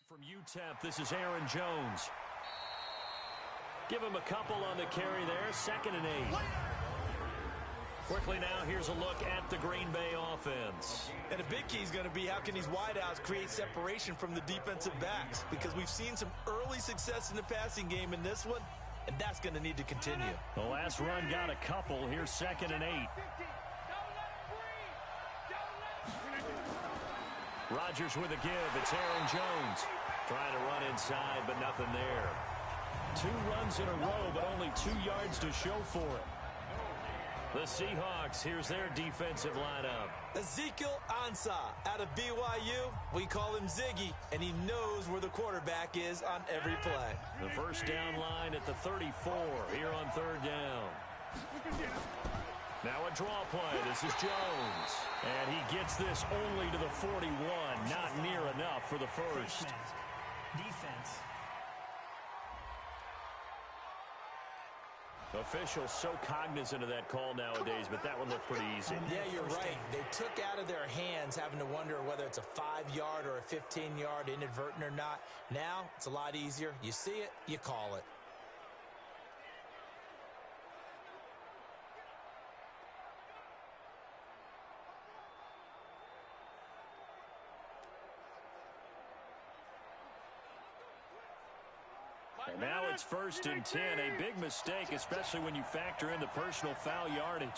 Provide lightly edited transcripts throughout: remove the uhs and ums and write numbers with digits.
From UTEP, this is Aaron Jones. Give him a couple on the carry there, 2nd and 8. Quickly now, here's a look at the Green Bay offense. And a big key is going to be how can these wideouts create separation from the defensive backs, because we've seen some early success in the passing game in this one, and that's going to need to continue. The last run got a couple. Here's 2nd and 8. Rodgers with a give. It's Aaron Jones. Trying to run inside, but nothing there. 2 runs in a row, but only 2 yards to show for it. The Seahawks, here's their defensive lineup. Ezekiel Ansah out of BYU. We call him Ziggy, and he knows where the quarterback is on every play. The first down line at the 34 here on 3rd down. Now a draw play. This is Jones. And he gets this only to the 41. Not near enough for the first. Defense. Officials so cognizant of that call nowadays, but that one looked pretty easy. Yeah, you're right. They took out of their hands having to wonder whether it's a 5-yard or a 15-yard inadvertent or not. Now it's a lot easier. You see it, you call it. And now it's 1st and 10. A big mistake, especially when you factor in the personal foul yardage.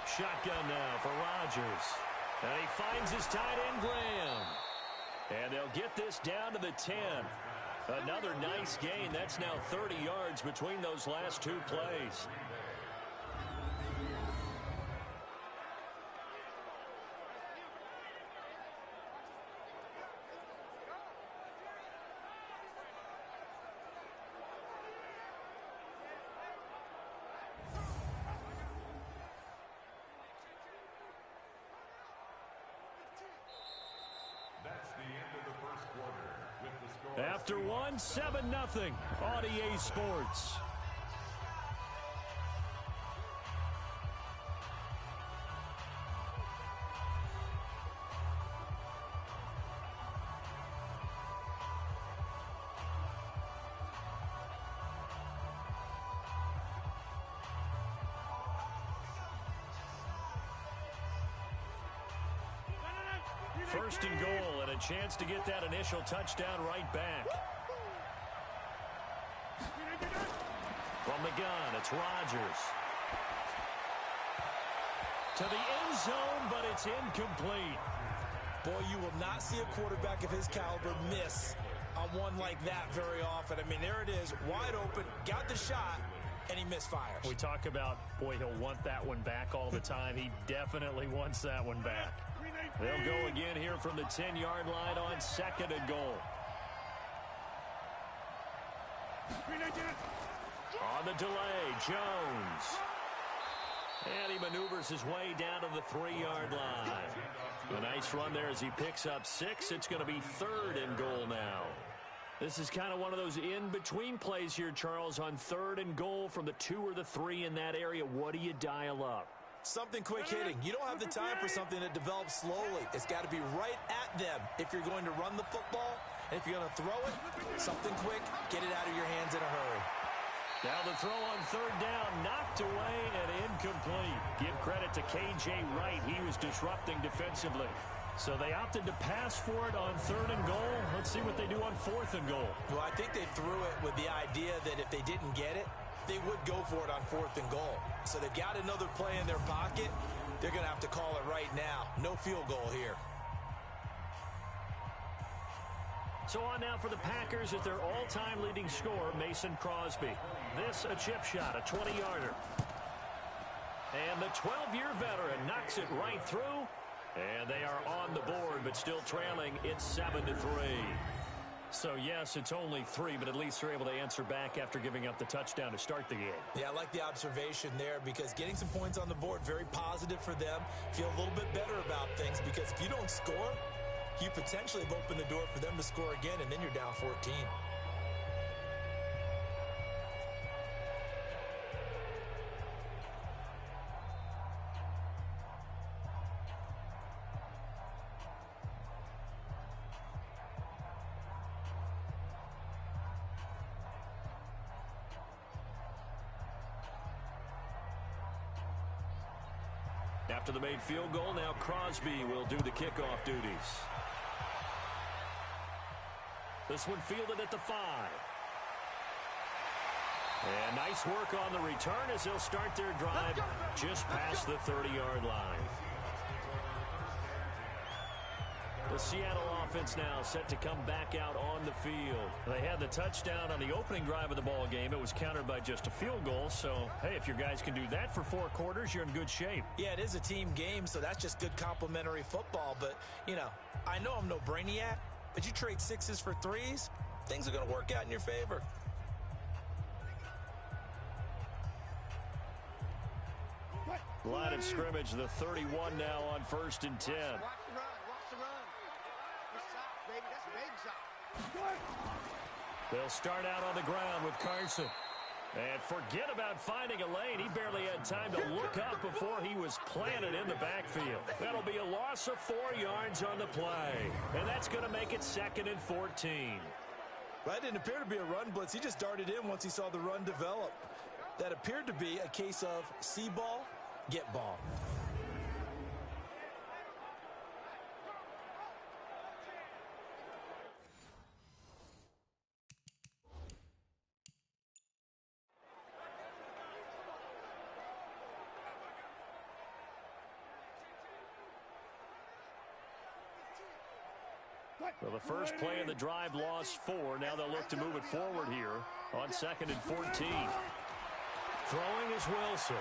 Shotgun now for Rodgers. And he finds his tight end, Graham. And they'll get this down to the 10. Another nice gain. That's now 30 yards between those last 2 plays. After 1, 7-0 on EA Sports. First and goal, and a chance to get that initial touchdown right back. From the gun, it's Rodgers. To the end zone, but it's incomplete. Boy, you will not see a quarterback of his caliber miss on one like that very often. I mean, there it is, wide open, got the shot, and he misfires. We talk about, boy, he'll want that one back all the time. He definitely wants that one back. They'll go again here from the 10-yard line on 2nd and goal. On the delay, Jones. And he maneuvers his way down to the 3-yard line. A nice run there as he picks up 6. It's going to be 3rd and goal now. This is kind of one of those in-between plays here, Charles, on 3rd and goal from the 2 or the 3 in that area. What do you dial up? Something quick hitting. You don't have the time for something that develops slowly. It's got to be right at them if you're going to run the football. And if you're going to throw it, something quick, get it out of your hands in a hurry. Now the throw on 3rd down, knocked away and incomplete. Give credit to K.J. Wright. He was disrupting defensively. So they opted to pass for it on 3rd and goal. Let's see what they do on 4th and goal. Well, I think they threw it with the idea that if they didn't get it, they would go for it on 4th and goal. So they've got another play in their pocket. They're going to have to call it right now. No field goal here. So on now for the Packers at their all-time leading scorer, Mason Crosby. This a chip shot, a 20-yarder. And the 12-year veteran knocks it right through. And they are on the board, but still trailing. It's 7-3. So, yes, it's only 3, but at least they're able to answer back after giving up the touchdown to start the game. Yeah, I like the observation there because getting some points on the board, very positive for them. Feel a little bit better about things because if you don't score, you potentially have opened the door for them to score again, and then you're down 14. After the made field goal, now Crosby will do the kickoff duties. This one fielded at the 5. And nice work on the return as they'll start their drive just past the 30-yard line. The Seattle offense now set to come back out on the field. They had the touchdown on the opening drive of the ball game. It was countered by just a field goal. So, hey, if your guys can do that for 4 quarters, you're in good shape. Yeah, it is a team game, so that's just good complimentary football. But, you know, I know I'm no brainiac, but you trade 6s for 3s, things are going to work out in your favor. Line of scrimmage, the 31 now on 1st and 10. They'll start out on the ground with Carson. And forget about finding a lane. He barely had time to look up before he was planted in the backfield. That'll be a loss of 4 yards on the play. And that's going to make it 2nd and 14. That didn't appear to be a run blitz. He just darted in once he saw the run develop. That appeared to be a case of see ball, get ball. Well, the first play of the drive lost 4. Now they'll look to move it forward here on 2nd and 14. Throwing is Wilson.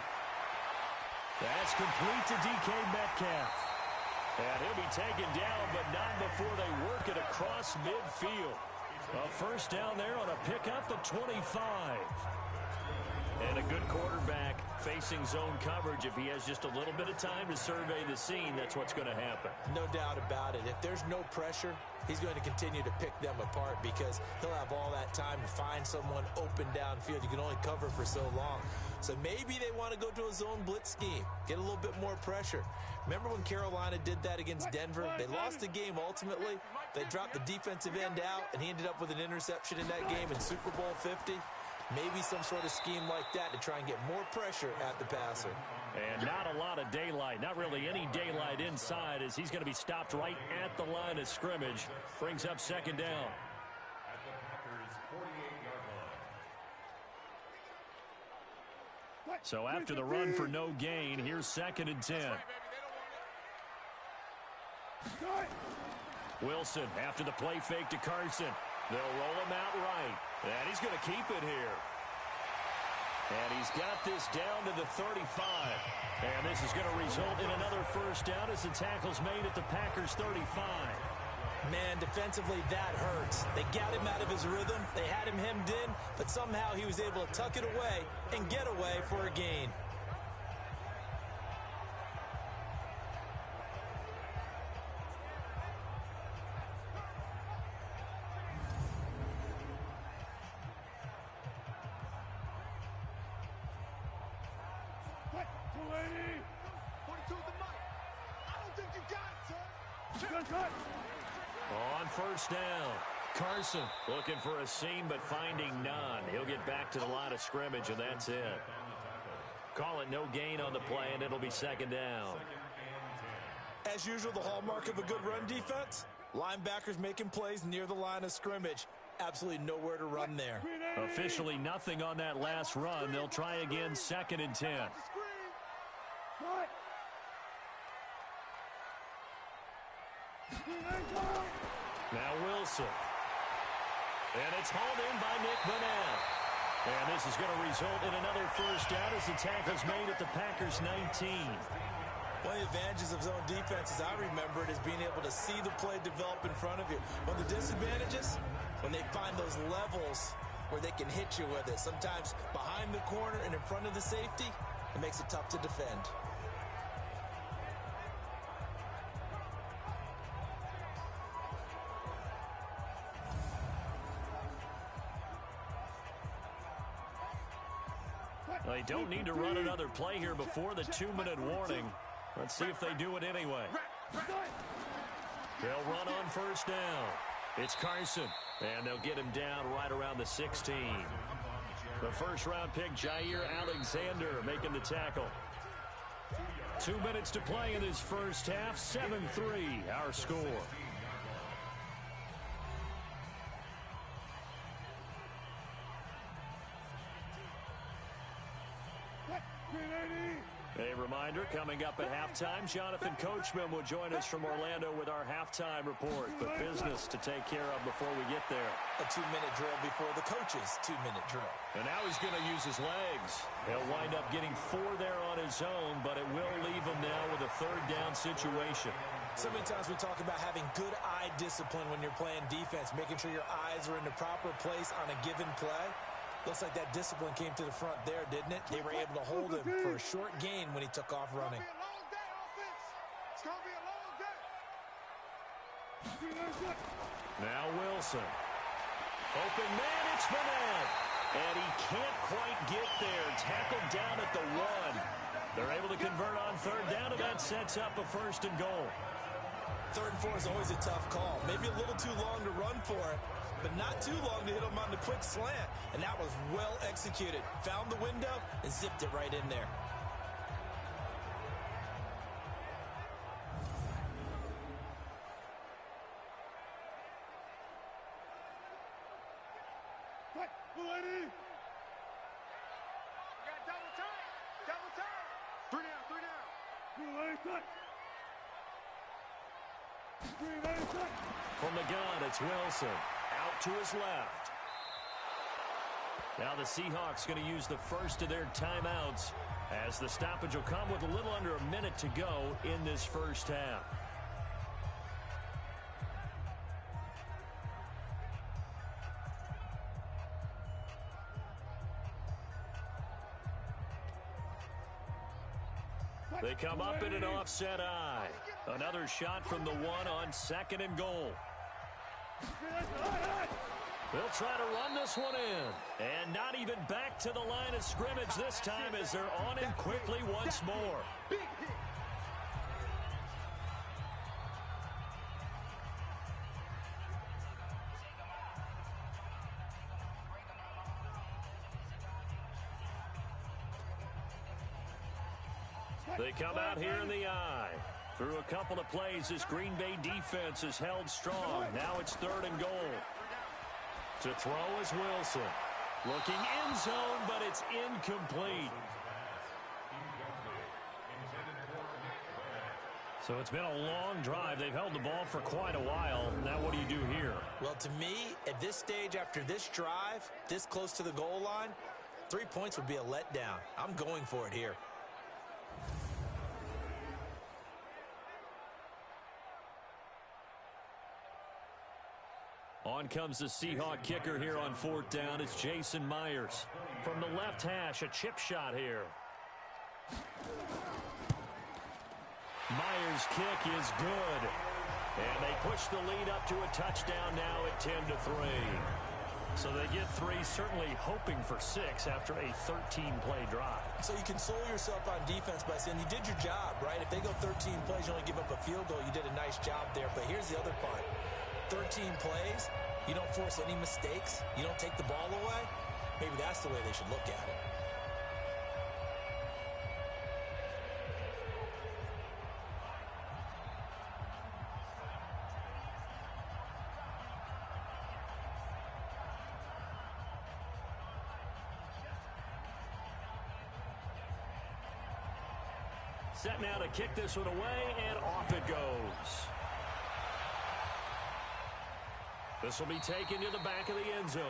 That's complete to DK Metcalf. And he'll be taken down, but not before they work it across midfield. A first down there on a pickup at 25. And a good quarterback facing zone coverage. If he has just a little bit of time to survey the scene, that's what's going to happen. No doubt about it. If there's no pressure, he's going to continue to pick them apart because he'll have all that time to find someone open downfield. You can only cover for so long. So maybe they want to go to a zone blitz scheme, get a little bit more pressure. Remember when Carolina did that against Denver? They lost the game ultimately. They dropped the defensive end out, and he ended up with an interception in that game in Super Bowl 50. Maybe some sort of scheme like that to try and get more pressure at the passer. And not a lot of daylight, not really any daylight inside as he's going to be stopped right at the line of scrimmage. Brings up 2nd down. So after the run for no gain, here's 2nd and 10. Wilson after the play fake to Carson. They'll roll him out right. And he's going to keep it here. And he's got this down to the 35. And this is going to result in another first down as the tackle's made at the Packers' 35. Man, defensively, that hurts. They got him out of his rhythm. They had him hemmed in, but somehow he was able to tuck it away and get away for a gain. On first down, Carson looking for a seam but finding none. He'll get back to the line of scrimmage, and that's it. Call it no gain on the play, and it'll be 2nd down. As usual, the hallmark of a good run defense, linebackers making plays near the line of scrimmage. Absolutely nowhere to run there. Officially nothing on that last run. They'll try again, 2nd and 10. Now Wilson. And it's hauled in by Nick Vanell. And this is going to result in another first down as the tackle's made at the Packers' 19. One of the advantages of zone defense, as I remember it, is being able to see the play develop in front of you. One of the disadvantages, when they find those levels where they can hit you with it, sometimes behind the corner and in front of the safety, it makes it tough to defend. They don't need to run another play here before the 2-minute warning. Let's see if they do it anyway. They'll run on first down. It's Carson, and they'll get him down right around the 16. The first-round pick, Jair Alexander, making the tackle. 2 minutes to play in this first half. 7-3, our score. A reminder, coming up at halftime, Jonathan Coachman will join us from Orlando with our halftime report. But business to take care of before we get there. A 2-minute drill before the coach's 2-minute drill. And now he's going to use his legs. He'll wind up getting 4 there on his own, but it will leave him now with a third down situation. So many times we talk about having good eye discipline when you're playing defense, making sure your eyes are in the proper place on a given play. Looks like that discipline came to the front there, didn't it? They were able to hold him for a short gain when he took off running. Now Wilson. Open man, it's Burnett. And he can't quite get there. Tackled down at the 1. They're able to convert on third down, and that sets up a 1st and goal. 3rd and 4 is always a tough call. Maybe a little too long to run for it, but not too long to hit him on the quick slant. And that was well executed. Found the window and zipped it right in there. From the gun, it's Wilson. Out to his left. Now the Seahawks going to use the first of their timeouts as the stoppage will come with a little under a minute to go in this first half. They come up in an offset eye. Another shot from the 1 on 2nd and goal. They'll try to run this one in. And not even back to the line of scrimmage this time as they're on him quickly once more. They come out here in the eye. Through a couple of plays, this Green Bay defense is held strong. Now it's 3rd and goal. To throw is Wilson. Looking end zone, but it's incomplete. So it's been a long drive. They've held the ball for quite a while. Now what do you do here? Well, to me, at this stage, after this drive, this close to the goal line, 3 points would be a letdown. I'm going for it here. On comes the Seahawk kicker here on 4th down. It's Jason Myers. From the left hash, a chip shot here. Myers' kick is good. And they push the lead up to a touchdown now at 10-3. So they get 3, certainly hoping for 6 after a 13-play drive. So you console yourself on defense by saying you did your job, right? If they go 13 plays, you only give up a field goal, you did a nice job there. But here's the other part. 13 plays, you don't force any mistakes, you don't take the ball away, maybe that's the way they should look at it. Set now to kick this one away, and off it goes. This will be taken to the back of the end zone.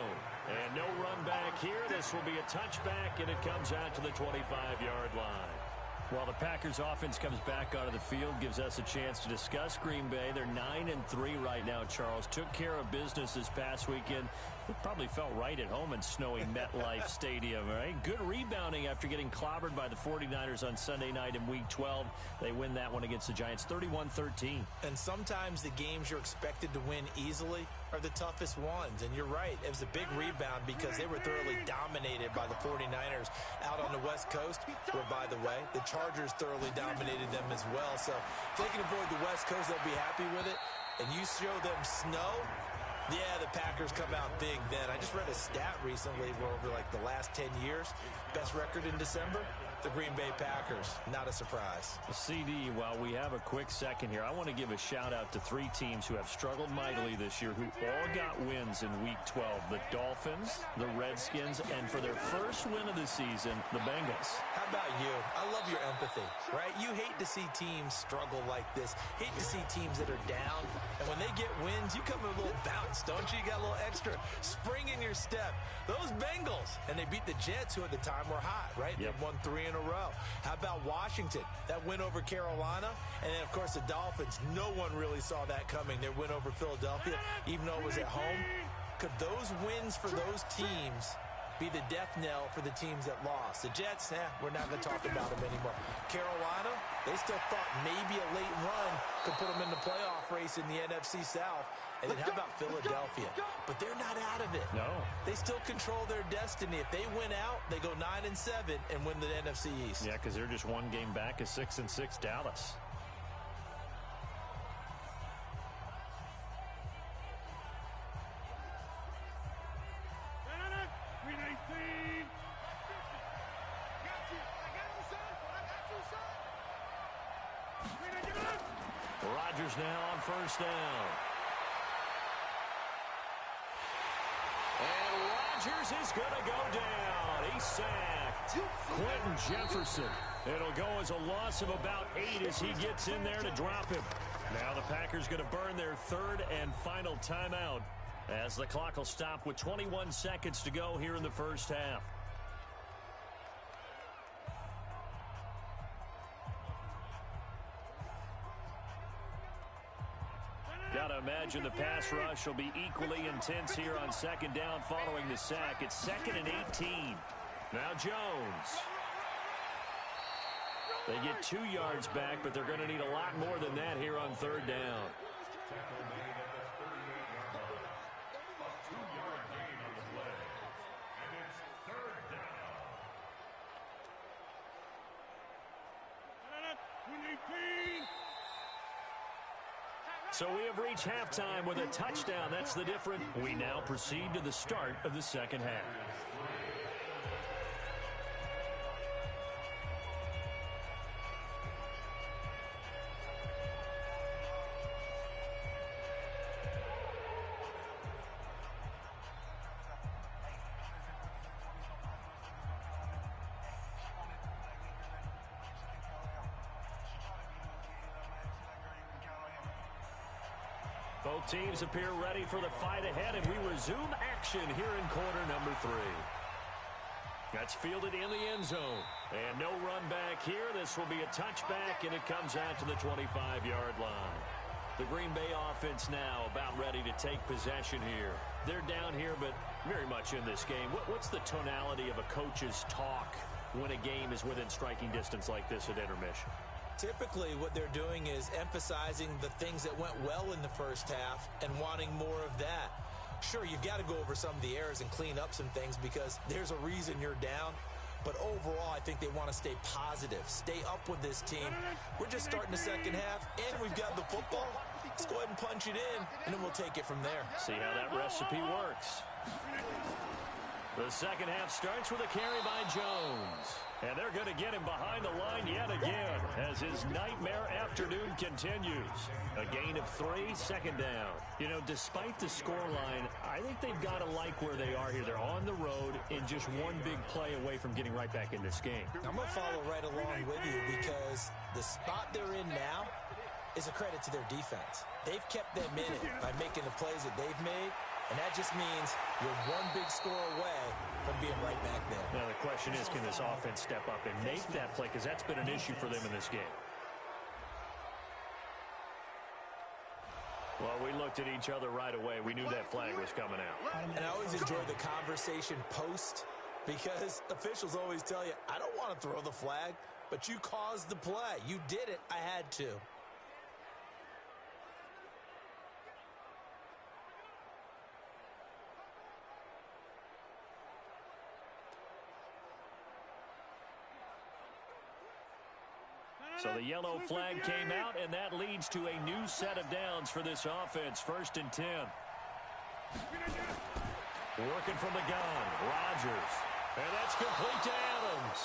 And no run back here. This will be a touchback, and it comes out to the 25-yard line. While the Packers offense comes back onto the field, gives us a chance to discuss Green Bay. They're 9-3 right now, Charles. Took care of business this past weekend. It probably felt right at home in snowy MetLife Stadium, right? Good rebounding after getting clobbered by the 49ers on Sunday night in Week 12. They win that one against the Giants 31-13. And sometimes the games you're expected to win easily are the toughest ones. And you're right, it was a big rebound because they were thoroughly dominated by the 49ers out on the West Coast, where, by the way, the Chargers thoroughly dominated them as well. So if they can avoid the West Coast, they'll be happy with it. And you show them snow, yeah, the Packers come out big then. I just read a stat recently where over like the last 10 years, best record in December, The Green Bay Packers, not a surprise. CD, while we have a quick second here, I want to give a shout-out to 3 teams who have struggled mightily this year, who all got wins in Week 12. The Dolphins, the Redskins, and for their first win of the season, the Bengals. How about you? I love your empathy, right? You hate to see teams struggle like this. Hate to see teams that are down. And when they get wins, you come with a little bounce, don't you? You got a little extra spring in your step. Those Bengals, and they beat the Jets, who at the time were hot, right? Yep. They won 3 in a row. How about Washington? That win over Carolina. And then, of course, the Dolphins. No one really saw that coming. Their win over Philadelphia, even though it was at home. Could those wins for those teams be the death knell for the teams that lost? The Jets, we're not going to talk about them anymore. Carolina, they still thought maybe a late run could put them in the playoff race in the NFC South. And then how about Philadelphia? But they're not out of it. No. They still control their destiny. If they win out, they go 9-7 and win the NFC East. Yeah, because they're just one game back of 6-6 Dallas. Rodgers now on first down. And Rodgers is going to go down. He's sacked. Quentin Jefferson. It'll go as a loss of about 8 as he gets in there to drop him. Now the Packers going to burn their 3rd and final timeout as the clock will stop with 21 seconds to go here in the first half. Got to imagine the pass rush will be equally intense here on second down following the sack. It's 2nd and 18. Now Jones. They get 2 yards back, but they're going to need a lot more than that here on 3rd down. So we have reached halftime with a touchdown. That's the difference. We now proceed to the start of the second half. Both teams appear ready for the fight ahead, and we resume action here in quarter number 3. That's fielded in the end zone. And no run back here. This will be a touchback, and it comes out to the 25-yard line. The Green Bay offense now about ready to take possession here. They're down here, but very much in this game. What's the tonality of a coach's talk when a game is within striking distance like this at intermission? Typically, what they're doing is emphasizing the things that went well in the first half and wanting more of that. Sure, you've got to go over some of the errors and clean up some things because there's a reason you're down. But overall, I think they want to stay positive, stay up with this team. We're just starting the second half, and we've got the football. Let's go ahead and punch it in, and then we'll take it from there. See how that recipe works. The second half starts with a carry by Jones. And they're going to get him behind the line yet again as his nightmare afternoon continues. A gain of 3, second down. You know, despite the scoreline, I think they've got to like where they are here. They're on the road and just one big play away from getting right back in this game. I'm going to follow right along with you because the spot they're in now is a credit to their defense. They've kept them in it by making the plays that they've made. And that just means you're one big score away from being right back there. Now the question is, can this offense step up and make that play? Because that's been an issue for them in this game. Well, we looked at each other right away. We knew that flag was coming out. And I always enjoy the conversation post because officials always tell you, I don't want to throw the flag, but you caused the play. You did it. I had to. So the yellow flag came out, and that leads to a new set of downs for this offense. 1st and 10. Working from the gun, Rodgers. And that's complete to Adams.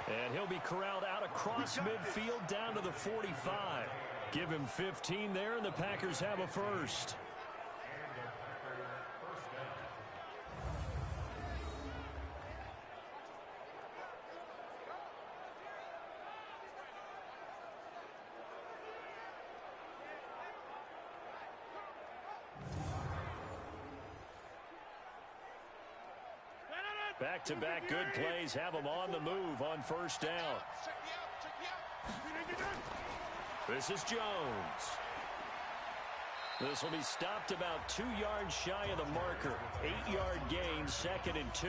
And he'll be corralled out across midfield down to the 45. Give him 15 there, and the Packers have a first. Back-to-back good plays have them on the move on first down. This is Jones. This will be stopped about 2 yards shy of the marker. 8-yard gain, 2nd and 2.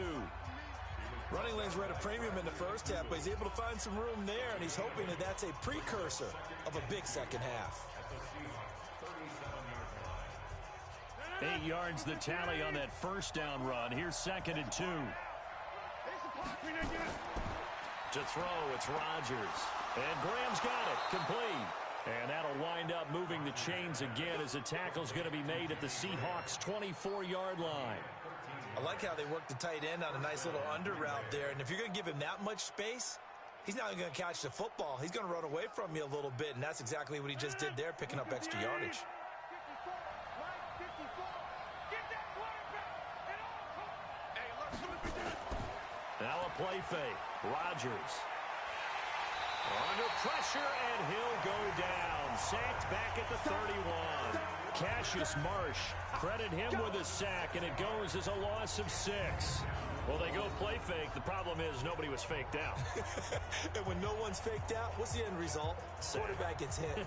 Running lanes were at a premium in the first half, but he's able to find some room there, and he's hoping that that's a precursor of a big second half. 8 yards the tally on that first down run. Here's 2nd and 2. To throw, it's Rodgers. And Graham's got it, complete. And that'll wind up moving the chains again as the tackle's going to be made at the Seahawks' 24-yard line. I like how they work the tight end on a nice little under route there. And if you're going to give him that much space, he's not going to catch the football. He's going to run away from you a little bit, and that's exactly what he just did there, picking up extra yardage. Now a play fake. Rodgers. Under pressure, and he'll go down. Sacked back at the 31. Cassius Marsh, credit him with a sack, and it goes as a loss of 6. Well, they go play fake. The problem is nobody was faked out. And when no one's faked out, what's the end result? Quarterback gets hit.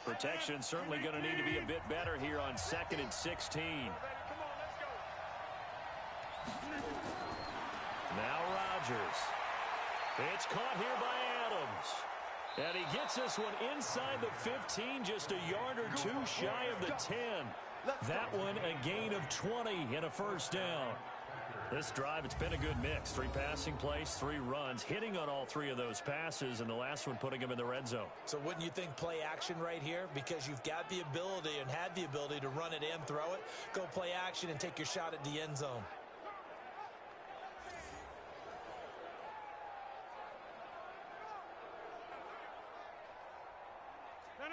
Protection certainly going to need to be a bit better here on 2nd and 16. Now Rodgers. It's caught here by Adams. And he gets this one inside the 15, just a yard or 2 shy of the 10. That one a gain of 20 and a first down. This drive, it's been a good mix. 3 passing plays, 3 runs, hitting on all 3 of those passes, and the last one putting him in the red zone. So wouldn't you think play action right here? Because you've got the ability and had the ability to run it and throw it. Go play action and take your shot at the end zone.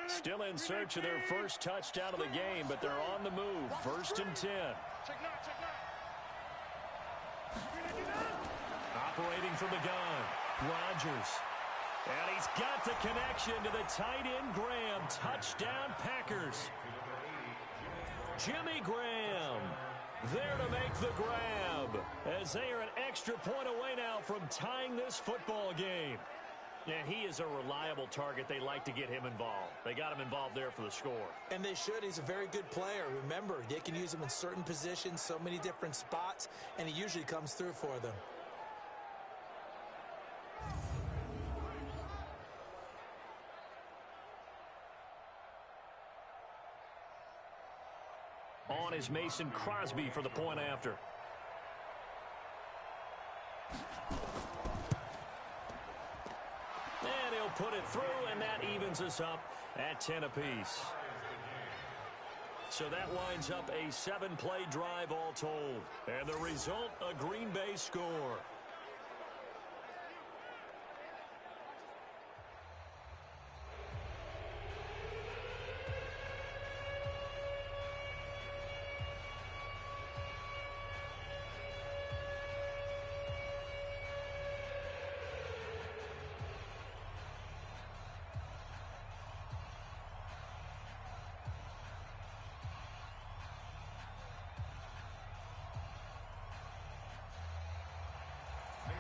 Still in search of their first touchdown of the game, but they're on the move. 1st and 10. Operating from the gun, Rodgers. And he's got the connection to the tight end, Graham. Touchdown, Packers. Jimmy Graham there to make the grab as they are an extra point away now from tying this football game. And he is a reliable target. They like to get him involved. They got him involved there for the score. And they should. He's a very good player. Remember, they can use him in certain positions, so many different spots, and he usually comes through for them. On is Mason Crosby for the point after. And he'll put it through, and that evens us up at 10 apiece. So that winds up a 7-play drive all told. And the result, a Green Bay score.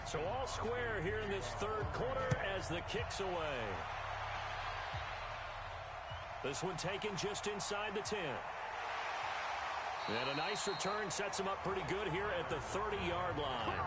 So all square here in this 3rd quarter as the kick's away. This one taken just inside the 10. And a nice return sets him up pretty good here at the 30-yard line.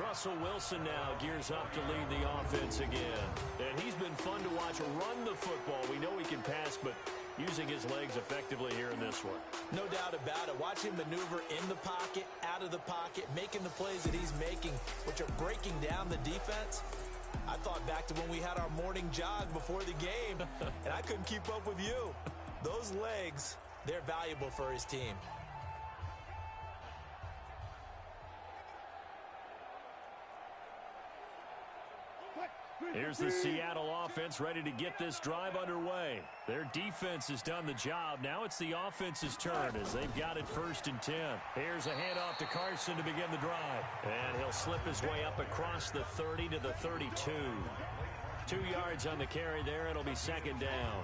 Russell Wilson now gears up to lead the offense again. And he's been fun to watch run the football. We know he can pass, but using his legs effectively here in this one. No doubt about it. Watch him maneuver in the pocket, out of the pocket, making the plays that he's making, which are breaking down the defense. I thought back to when we had our morning jog before the game, and I couldn't keep up with you. Those legs, they're valuable for his team. Here's the Seattle offense ready to get this drive underway. Their defense has done the job. Now it's the offense's turn as they've got it 1st and 10. Here's a handoff to Carson to begin the drive. And he'll slip his way up across the 30 to the 32. 2 yards on the carry there. It'll be 2nd down.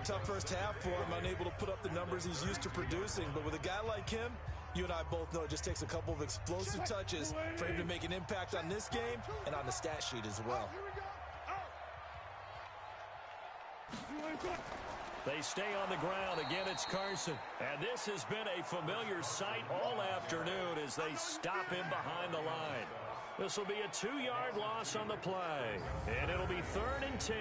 Tough first half for him, unable to put up the numbers he's used to producing. But with a guy like him, you and I both know it just takes a couple of explosive touches for him to make an impact on this game and on the stat sheet as well. They stay on the ground. Again, it's Carson. And this has been a familiar sight all afternoon as they stop him behind the line. This will be a 2-yard loss on the play. And it'll be 3rd and 10.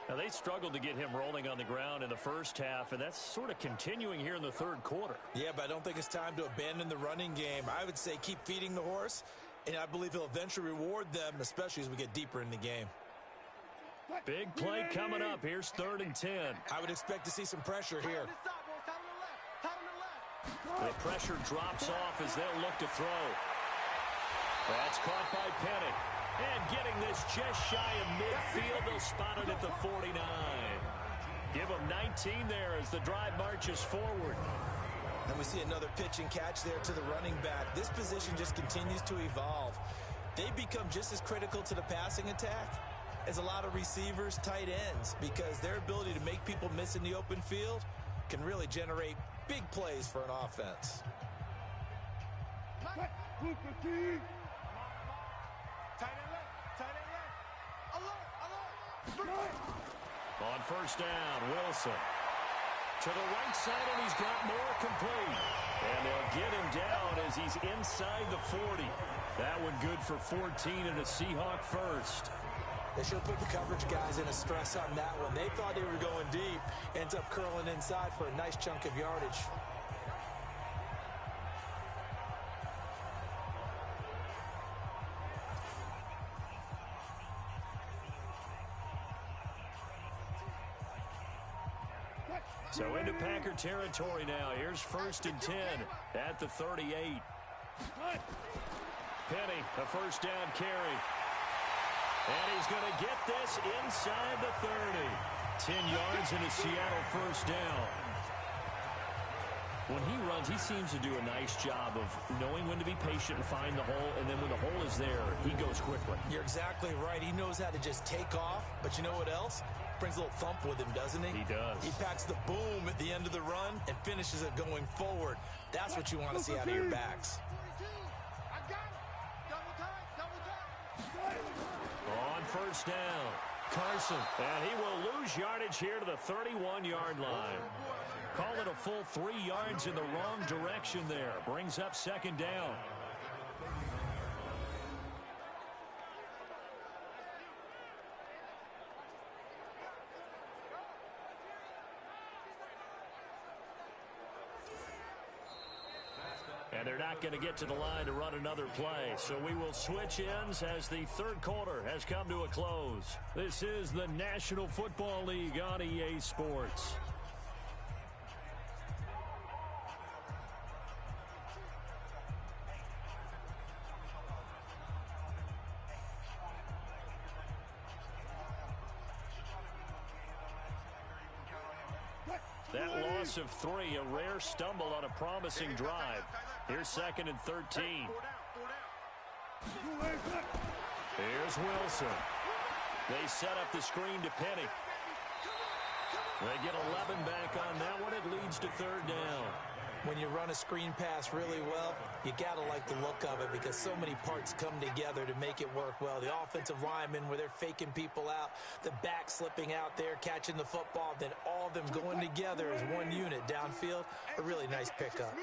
Now, they struggled to get him rolling on the ground in the first half, and that's sort of continuing here in the 3rd quarter. Yeah, but I don't think it's time to abandon the running game. I would say keep feeding the horse, and I believe he'll eventually reward them, especially as we get deeper in the game. Big play coming up. Here's 3rd and 10. I would expect to see some pressure here. The pressure drops off as they'll look to throw. That's caught by Penny. And getting this just shy of midfield, they'll spot it at the 49. Give them 19 there as the drive marches forward. And we see another pitch and catch there to the running back. This position just continues to evolve. They become just as critical to the passing attack as a lot of receivers, tight ends, because their ability to make people miss in the open field can really generate big plays for an offense. On 1st down, Wilson. To the right side, and he's got more complete. And they'll get him down as he's inside the 40. That one good for 14 and a Seahawk first. They should have put the coverage guys in a stress on that one. They thought they were going deep. Ends up curling inside for a nice chunk of yardage. So into Packer territory now. Here's 1st and 10 at the 38. Penny, a 1st down carry. And he's going to get this inside the 30. 10 yards and a Seattle 1st down. When he runs, he seems to do a nice job of knowing when to be patient and find the hole, and then when the hole is there, he goes quickly. You're exactly right. He knows how to just take off, but you know what else? Brings a little thump with him, doesn't he? He does. He packs the boom at the end of the run and finishes it going forward. That's what you want to see out of your backs. On 1st down, Carson. And he will lose yardage here to the 31-yard line. Call it a full 3 yards in the wrong direction there. Brings up 2nd down. And they're not going to get to the line to run another play. So we will switch ends as the 3rd quarter has come to a close. This is the National Football League on EA Sports. That loss of 3, a rare stumble on a promising drive. Here's 2nd and 13. Here's Wilson. They set up the screen to Penny. They get 11 back on that one. It leads to 3rd down. When you run a screen pass really well, you got to like the look of it because so many parts come together to make it work well. The offensive linemen where they're faking people out, the back slipping out there, catching the football, then all of them going together as one unit downfield. A really nice pickup.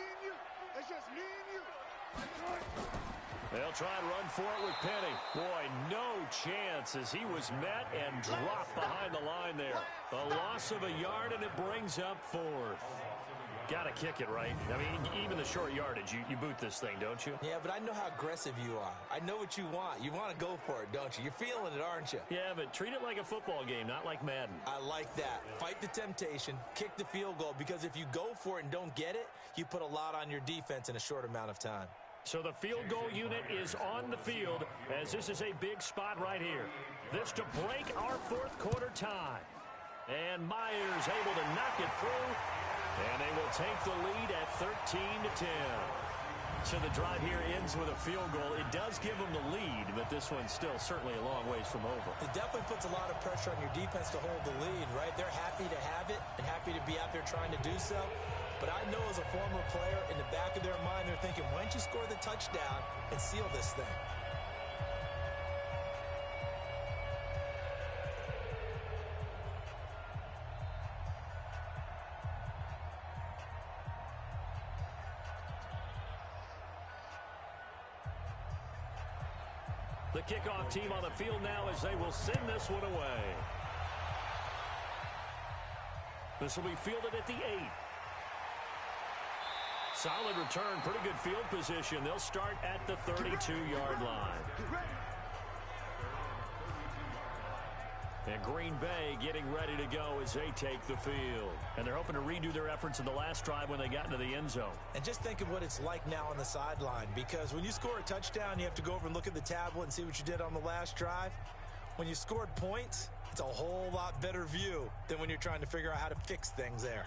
They'll try and run for it with Penny. Boy, no chance as he was met and dropped behind the line there. A loss of a yard, and it brings up 4th. Got to kick it, right? I mean, even the short yardage, you boot this thing, don't you? Yeah, but I know how aggressive you are. I know what you want. You want to go for it, don't you? You're feeling it, aren't you? Yeah, but treat it like a football game, not like Madden. I like that. Fight the temptation, kick the field goal, because if you go for it and don't get it, you put a lot on your defense in a short amount of time. So the field goal unit is on the field, as this is a big spot right here. This to break our fourth quarter tie. And Myers able to knock it through, and they will take the lead at 13-10. So the drive here ends with a field goal. It does give them the lead, but this one's still certainly a long ways from over. It definitely puts a lot of pressure on your defense to hold the lead, right? They're happy to have it and happy to be out there trying to do so. But I know as a former player, in the back of their mind, they're thinking, why don't you score the touchdown and seal this thing? The kickoff team on the field now as they will send this one away. This will be fielded at the 8. Solid return, pretty good field position. They'll start at the 32-yard line. And Green Bay getting ready to go as they take the field. And they're hoping to redo their efforts in the last drive when they got into the end zone. And just think of what it's like now on the sideline, because when you score a touchdown, you have to go over and look at the tablet and see what you did on the last drive. When you scored points, it's a whole lot better view than when you're trying to figure out how to fix things there.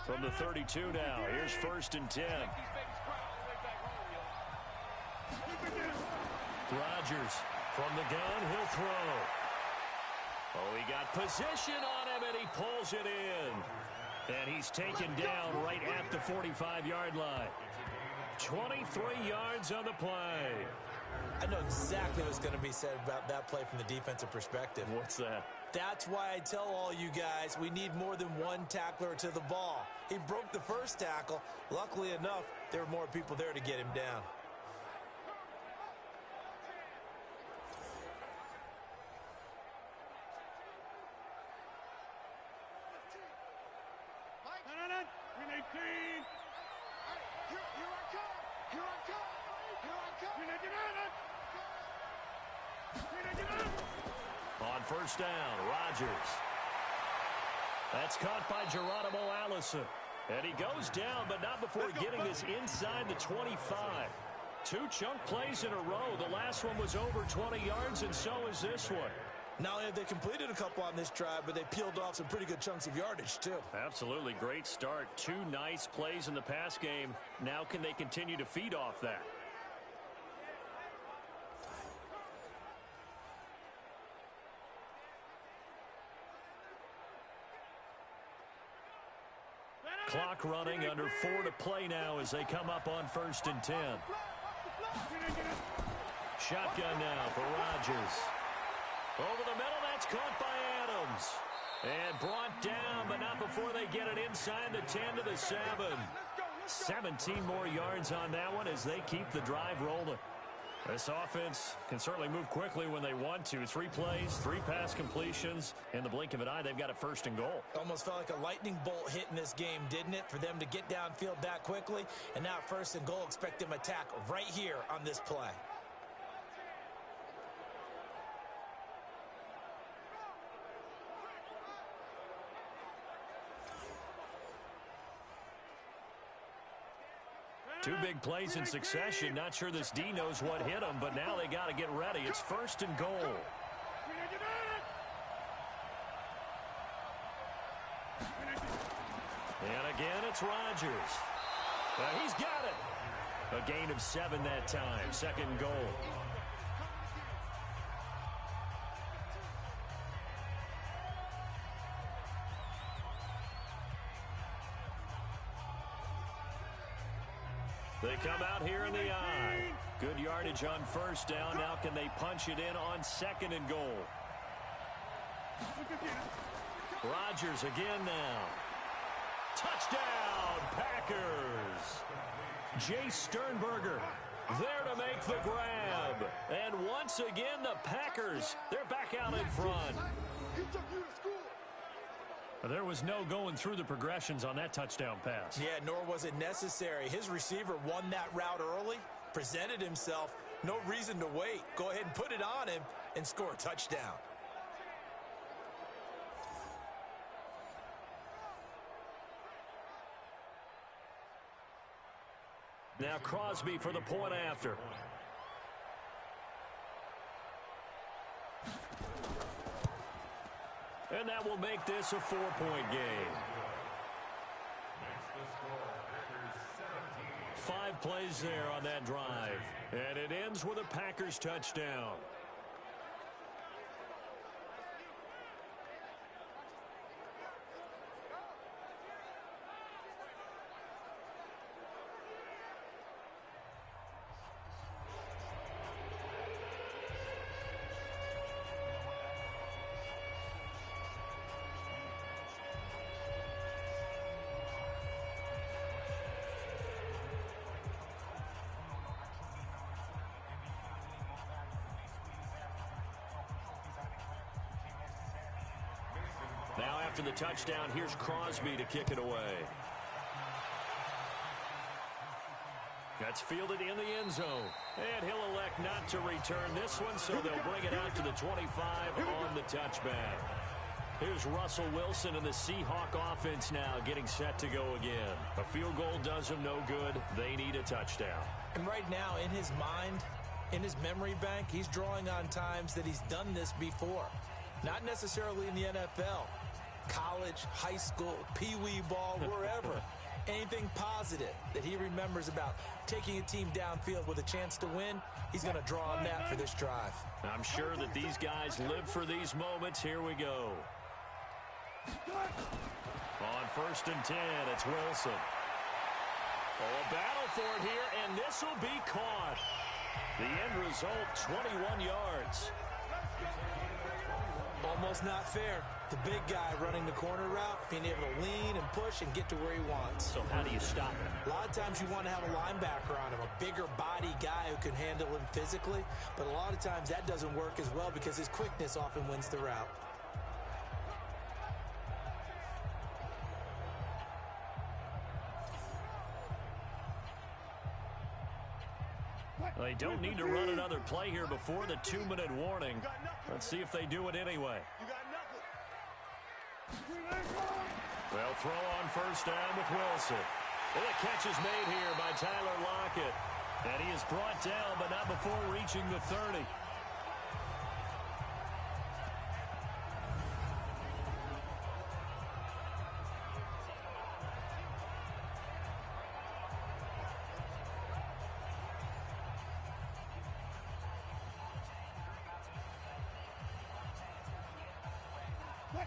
From the 32 now, here's 1st and 10. Rodgers from the gun, he'll throw. Oh, he got position on him, and he pulls it in. And he's taken down right at the 45-yard line. 23 yards on the play. I know exactly what's going to be said about that play from the defensive perspective. What's that? That's why I tell all you guys we need more than one tackler to the ball. He broke the first tackle. Luckily enough, there were more people there to get him down. On first down, Rodgers. That's caught by Geronimo Allison. And he goes down, but not before getting this inside the 25. 2 chunk plays in a row. The last one was over 20 yards, and so is this one. Not only have they completed a couple on this drive, but they peeled off some pretty good chunks of yardage, too. Absolutely. Great start. 2 nice plays in the pass game. Now can they continue to feed off that? Clock running, under 4 to play now as they come up on 1st and 10. Shotgun now for Rodgers. Over the middle, that's caught by Adams. And brought down, but not before they get it inside the 10 to the 7. 17 more yards on that one as they keep the drive rolling. This offense can certainly move quickly when they want to. 3 plays, 3 pass completions. In the blink of an eye, they've got a 1st and goal. Almost felt like a lightning bolt hit in this game, didn't it? For them to get downfield that quickly. And now 1st and goal, expect them to attack right here on this play. Two big plays in succession. Not sure this D knows what hit him, but now they got to get ready. It's 1st and goal. And again, it's Rodgers. He's got it. A gain of 7 that time. 2nd and goal. They come out here in the eye. Good yardage on 1st down. Now can they punch it in on 2nd and goal? Rodgers again now. Touchdown, Packers. Jay Sternberger There to make the grab. And once again, the Packers, they're back out in front. There was no going through the progressions on that touchdown pass. Yeah, nor was it necessary. His receiver won that route early, presented himself. No reason to wait. Go ahead and put it on him and score a touchdown. Now Crosby for the point after. And that will make this a 4-point game. 5 plays there on that drive. And it ends with a Packers touchdown. Now after the touchdown, here's Crosby to kick it away. That's fielded in the end zone. And he'll elect not to return this one, so they'll bring it out to the 25 on the touchback. Here's Russell Wilson and the Seahawk offense now getting set to go again. A field goal does them no good. They need a touchdown. And right now, in his mind, in his memory bank, he's drawing on times that he's done this before. Not necessarily in the NFL. College, high school, pee-wee ball, wherever. Anything positive that he remembers about taking a team downfield with a chance to win, he's going to draw on that for this drive. I'm sure that these guys live for these moments. Here we go. On 1st and 10, it's Wilson. Oh, a battle for it here, and this will be caught. The end result, 21 yards. Almost not fair. The big guy running the corner route, being able to lean and push and get to where he wants. So how do you stop him? A lot of times you want to have a linebacker on him, a bigger body guy who can handle him physically. But a lot of times that doesn't work as well because his quickness often wins the route. They don't need to run another play here before the 2-minute warning. Let's see if they do it anyway. They'll throw on 1st down with Wilson. And the catch is made here by Tyler Lockett. And he is brought down, but not before reaching the 30.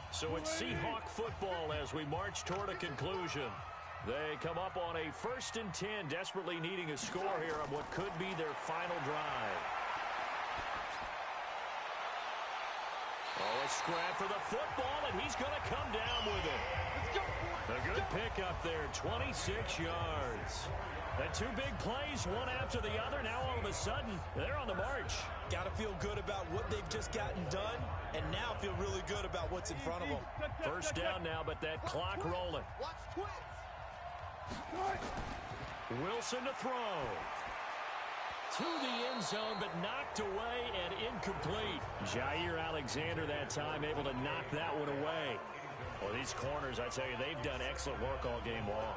So it's Seahawk football as we march toward a conclusion. They come up on a 1st and 10, desperately needing a score here on what could be their final drive. Oh, a scrap for the football, and he's going to come down with it. A good pickup there, 26 yards. And 2 big plays, one after the other. Now all of a sudden, they're on the march. Got to feel good about what they've just gotten done, and now feel really good about what's in front of them. 1st down now, but that clock rolling. Wilson to throw. To the end zone, but knocked away and incomplete. Jair Alexander that time able to knock that one away. Well, these corners, I tell you, they've done excellent work all game long.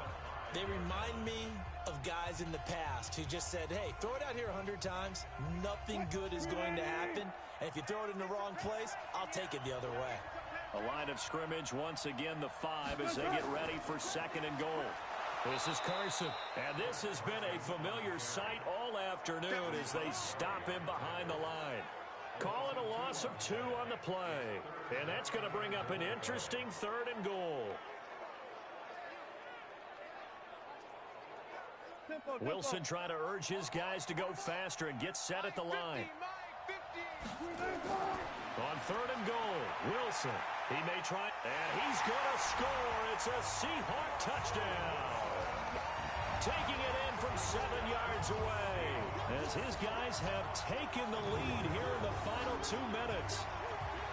They remind me of guys in the past who just said, hey, throw it out here 100 times. Nothing good is going to happen. And if you throw it in the wrong place, I'll take it the other way. A line of scrimmage, once again, the 5 as they get ready for 2nd and goal. This is Carson. And this has been a familiar sight all afternoon as they stop him behind the line. Calling a loss of 2 on the play. And that's going to bring up an interesting 3rd and goal. Wilson trying to urge his guys to go faster and get set at the line. On 3rd and goal, Wilson. He may try, and he's going to score. It's a Seahawk touchdown. taking it in from 7 yards away. As his guys have taken the lead here in the final 2 minutes.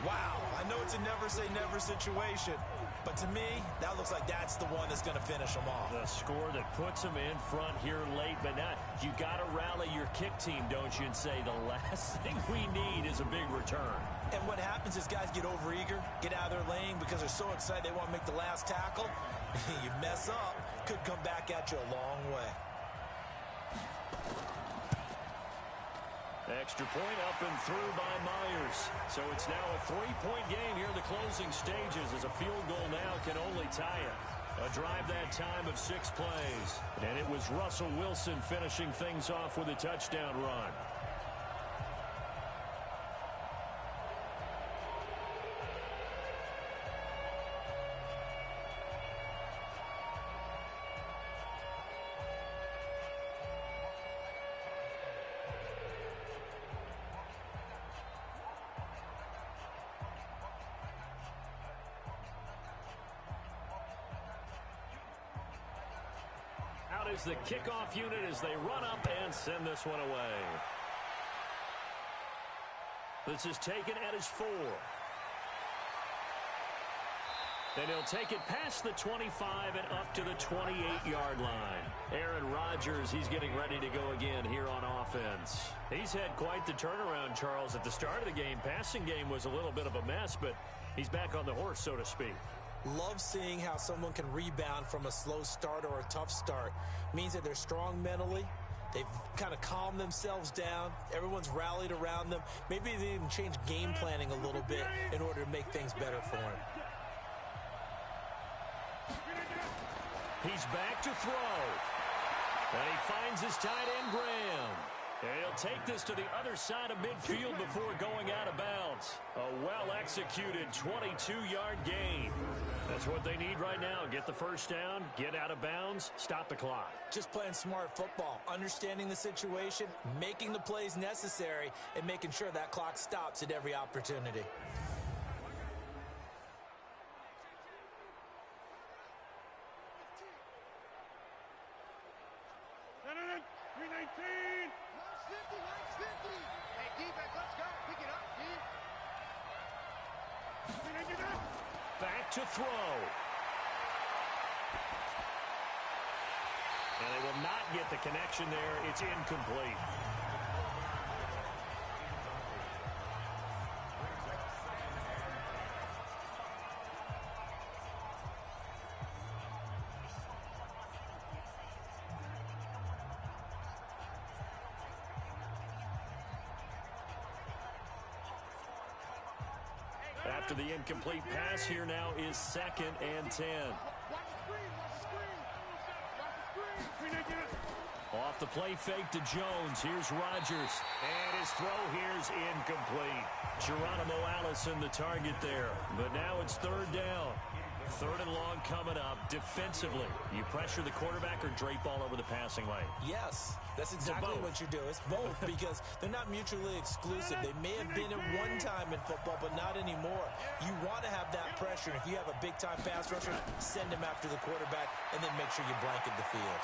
Wow, I know it's a never-say-never situation, but to me, that looks like that's the one that's going to finish them off. The score that puts them in front here late, but now you got to rally your kick team, don't you, and say the last thing we need is a big return. And what happens is guys get overeager, get out of their lane because they're so excited they want to make the last tackle. You mess up, could come back at you a long way. Extra point up and through by Myers. So it's now a 3-point game here in the closing stages as a field goal now can only tie it. A drive that time of 6 plays. And it was Russell Wilson finishing things off with a touchdown run. Out is the kickoff unit as they run up and send this one away. This is taken at his 4. Then he'll take it past the 25 and up to the 28-yard line. Aaron Rodgers, he's getting ready to go again here on offense. He's had quite the turnaround, Charles. At the start of the game, passing game was a little bit of a mess, but he's back on the horse, so to speak. Love seeing how someone can rebound from a slow start or a tough start. Means that they're strong mentally. They've kind of calmed themselves down. Everyone's rallied around them. Maybe they even change game planning a little bit in order to make things better for him. He's back to throw. And he finds his tight end, Graham. And he'll take this to the other side of midfield before going out of bounds. A well-executed 22-yard gain. That's what they need right now. Get the first down, get out of bounds, stop the clock. Just playing smart football, understanding the situation, making the plays necessary, and making sure that clock stops at every opportunity. Back to throw. And they will not get the connection there. It's incomplete. After the incomplete pass, here now is 2nd and 10. Off the play fake to Jones. Here's Rodgers. And his throw here's incomplete. Geronimo Allison the target there. But now it's 3rd down. 3rd and long coming up. Defensively, you pressure the quarterback or drape all over the passing lane? Yes, that's exactly what you do. It's both because they're not mutually exclusive. They may have been at one time in football, but not anymore. You want to have that pressure. If you have a big-time pass rusher, send him after the quarterback and then make sure you blanket the field.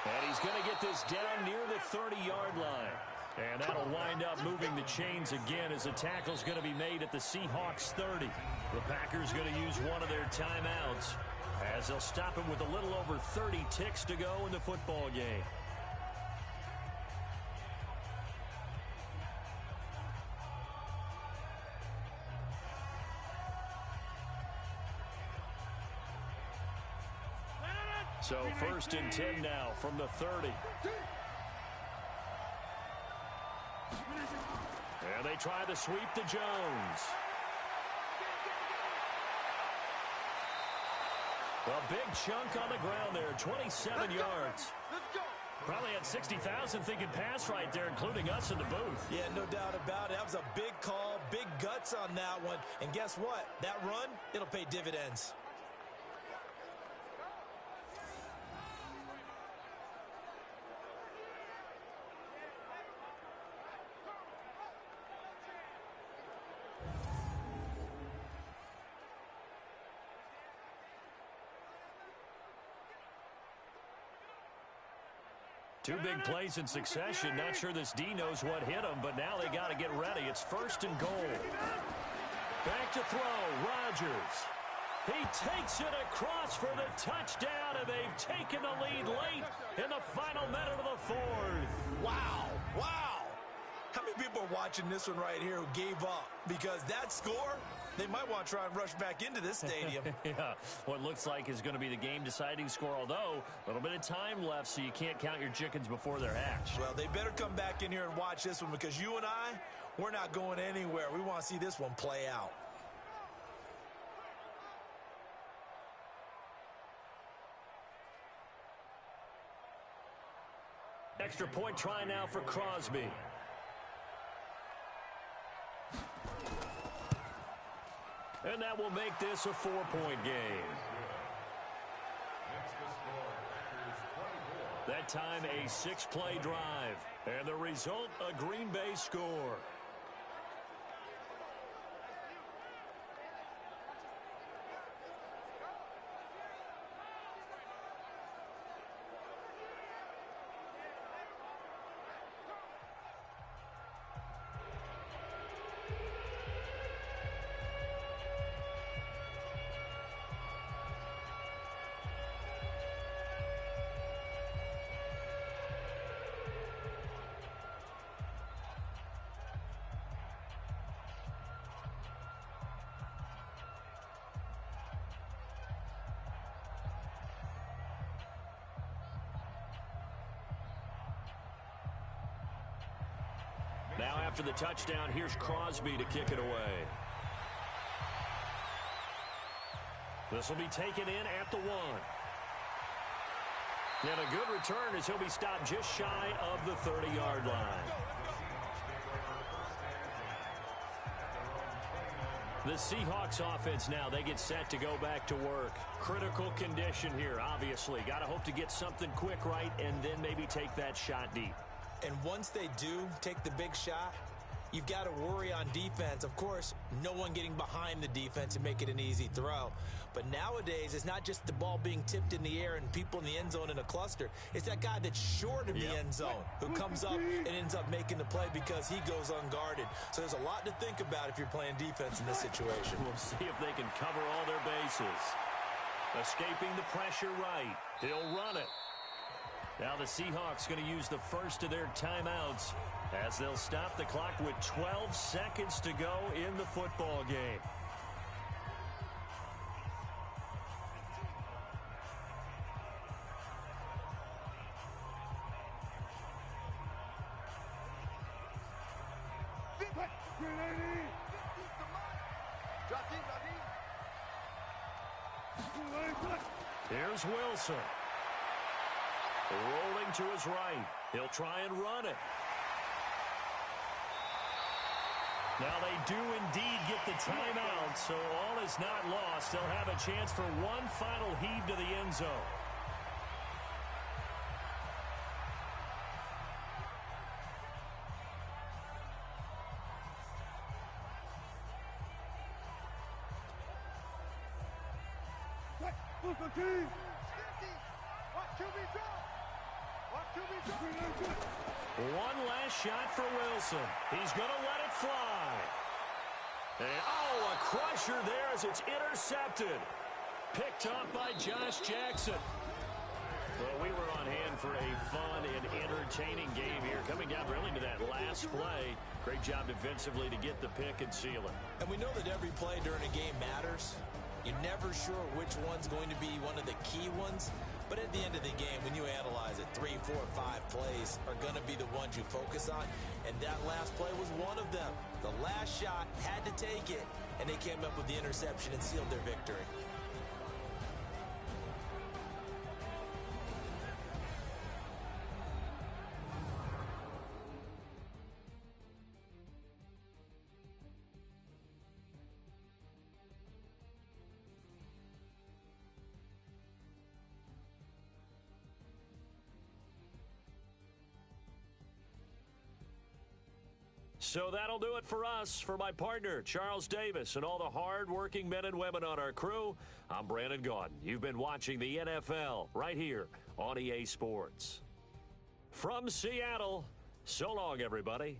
And he's going to get this down near the 30-yard line. And that'll wind up moving the chains again as a tackle's going to be made at the Seahawks 30. The Packers going to use one of their timeouts as they'll stop him with a little over 30 ticks to go in the football game. So 1st and 10 now from the 30. And they try the sweep to Jones. A big chunk on the ground there, 27 yards. Probably had 60,000 thinking pass right there, including us in the booth. Yeah, no doubt about it. That was a big call, big guts on that one. And guess what? That run, it'll pay dividends. Two big plays in succession. Not sure this D knows what hit him, but now they got to get ready. It's 1st and goal. Back to throw, Rodgers. He takes it across for the touchdown, and they've taken the lead late in the final minute of the 4th. Wow, wow. How many people are watching this one right here who gave up? Because that score, they might want to try and rush back into this stadium. Yeah, what looks like is going to be the game-deciding score, although a little bit of time left, so you can't count your chickens before they're hatched. Well, they better come back in here and watch this one, because you and I, we're not going anywhere. We want to see this one play out. Extra point try now for Crosby. And that will make this a 4-point game. That time a 6-play drive. And the result, a Green Bay score. Now after the touchdown, here's Crosby to kick it away. This will be taken in at the 1. And a good return as he'll be stopped just shy of the 30-yard line. The Seahawks offense now, they get set to go back to work. Critical condition here, obviously. Got to hope to get something quick right and then maybe take that shot deep. And once they do take the big shot, you've got to worry on defense. Of course, no one getting behind the defense and make it an easy throw. But nowadays, it's not just the ball being tipped in the air and people in the end zone in a cluster. It's that guy that's short of the end zone who comes up and ends up making the play because he goes unguarded. So there's a lot to think about if you're playing defense in this situation. We'll see if they can cover all their bases. Escaping the pressure right. He'll run it. Now the Seahawks going to use the first of their timeouts as they'll stop the clock with 12 seconds to go in the football game. Here's Wilson. Rolling to his right. He'll try and run it. Now they do indeed get the timeout, so all is not lost. They'll have a chance for one final heave to the end zone. One last shot for Wilson. He's going to let it fly. And, oh, a crusher there as it's intercepted. Picked up by Josh Jackson. Well, we were on hand for a fun and entertaining game here. Coming down really to that last play. Great job defensively to get the pick and seal it. And we know that every play during a game matters. You're never sure which one's going to be one of the key ones. But at the end of the game, when you analyze it, 3, 4, 5 plays are going to be the ones you focus on. And that last play was one of them. The last shot had to take it. And they came up with the interception and sealed their victory. So that'll do it for us. For my partner, Charles Davis, and all the hard-working men and women on our crew, I'm Brandon Gaudin. You've been watching the NFL right here on EA Sports. From Seattle, so long, everybody.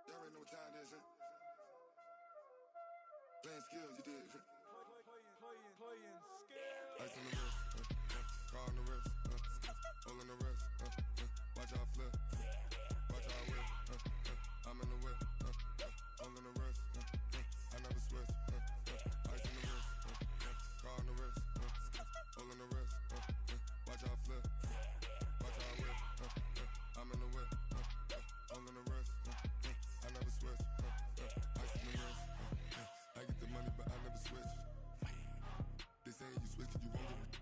Y'all already know what time it is, huh? Playing skills, you did. Playing skills. Ice on the wrist, car on the wrist, hole in the wrist, watch out flip, watch out whip, I'm in the whip, hole in the wrist, I never switch, ice on the wrist, car on the wrist, hole in the wrist, watch out flip, watch out whip, I'm in the whip, hole in the wrist, I never switch, ice on the wrist, I get the money but I never switch. They saying you switch it, you won't get it.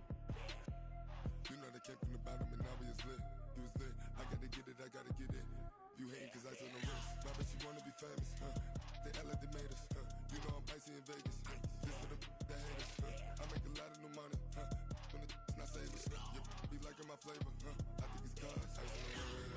You know they came from the bottom and now we is lit. You was lit, I gotta get it, I gotta get it. You hating cause ice on the wrist. My bitch, you wanna be famous, They act like they made us, You know I'm icy in Vegas, This for the that hate us, I make a lot of new money, When it's not savers, You be liking my flavor, I think it's cause ice on the wrist.